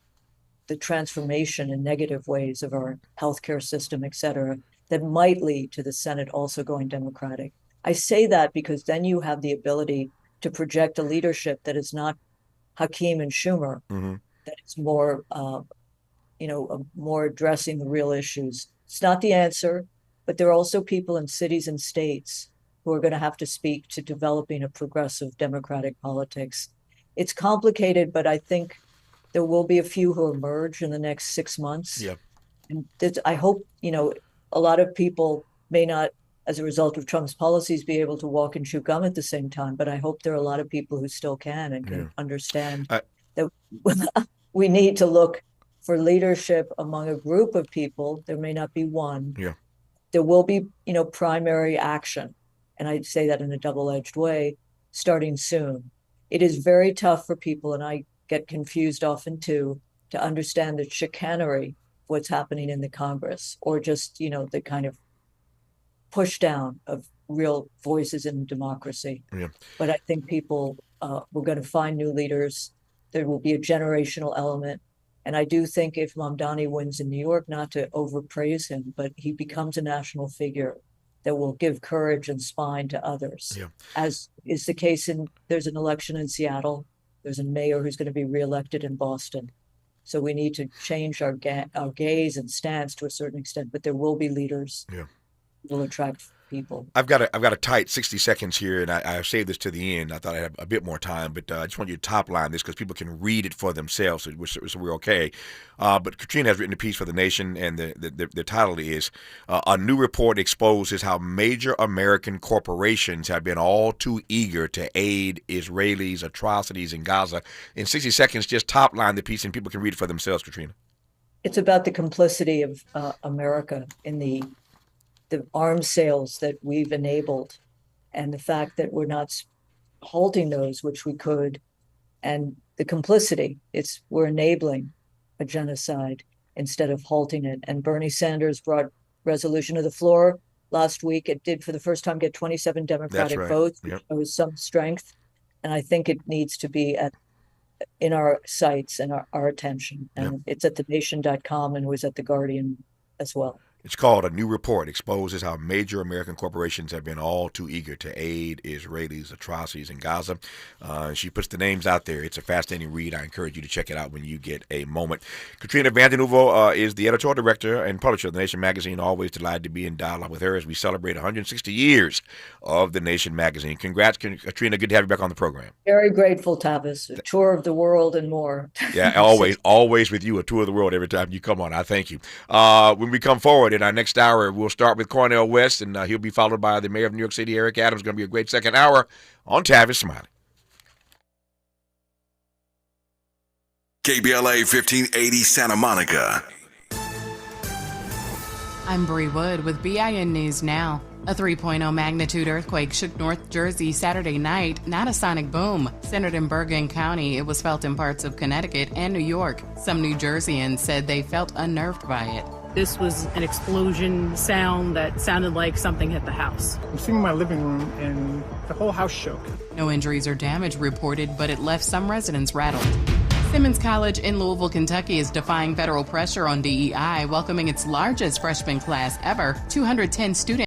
the transformation in negative ways of our healthcare system, et cetera, that might lead to the Senate also going Democratic. I say that because then you have the ability to project a leadership that is not Hakeem and Schumer, that is more, more addressing the real issues. It's not the answer. But there are also people in cities and states who are going to have to speak to developing a progressive democratic politics. It's complicated, but I think there will be a few who emerge in the next 6 months. Yep. And I hope, a lot of people may not, as a result of Trump's policies, be able to walk and chew gum at the same time. But I hope there are a lot of people who still can and can understand that we need to look for leadership among a group of people. There may not be one. Yeah. There will be, primary action. And I say that in a double-edged way, starting soon. It is very tough for people, and I get confused often too, to understand the chicanery of what's happening in the Congress, or just, the kind of push down of real voices in democracy. Yeah. But I think people, we're going to find new leaders. There will be a generational element. And I do think if Mamdani wins in New York, not to overpraise him, but he becomes a national figure that will give courage and spine to others. Yeah. As is the case there's an election in Seattle. There's a mayor who's going to be reelected in Boston. So we need to change our gaze and stance to a certain extent, but there will be leaders who will attract people. I've got a tight 60 seconds here, and I saved this to the end. I thought I had a bit more time, but I just want you to top line this because people can read it for themselves, so we're okay. But Katrina has written a piece for The Nation, and the title is A New Report Exposes How Major American Corporations Have Been All Too Eager to Aid Israelis' Atrocities in Gaza. In 60 seconds, just top line the piece, and people can read it for themselves, Katrina. It's about the complicity of America in the arms sales that we've enabled, and the fact that we're not halting those, which we could, and the complicity. We're enabling a genocide instead of halting it. And Bernie Sanders brought resolution to the floor last week. It did for the first time get 27 Democratic votes, which shows some strength. And I think it needs to be in our sights and our attention. And it's at thenation.com and was at The Guardian as well. It's called A New Report Exposes How Major American Corporations Have Been All Too Eager to Aid Israelis' Atrocities in Gaza. She puts the names out there. It's a fascinating read. I encourage you to check it out when you get a moment. Katrina vanden Heuvel is the editorial director and publisher of The Nation magazine. Always delighted to be in dialogue with her as we celebrate 160 years of The Nation magazine. Congrats, Katrina. Good to have you back on the program. Very grateful, Tavis. A tour of the world and more. Yeah, always with you. A tour of the world every time you come on. I thank you. When we come forward, in our next hour, we'll start with Cornel West, and he'll be followed by the mayor of New York City, Eric Adams. Going to be a great second hour on Tavis Smiley. KBLA 1580 Santa Monica. I'm Bree Wood with BIN News Now. A 3.0 magnitude earthquake shook North Jersey Saturday night, not a sonic boom. Centered in Bergen County, it was felt in parts of Connecticut and New York. Some New Jerseyans said they felt unnerved by it. This was an explosion sound that sounded like something hit the house. I'm sitting in my living room and the whole house shook. No injuries or damage reported, but it left some residents rattled. Simmons College in Louisville, Kentucky is defying federal pressure on DEI, welcoming its largest freshman class ever, 210 students.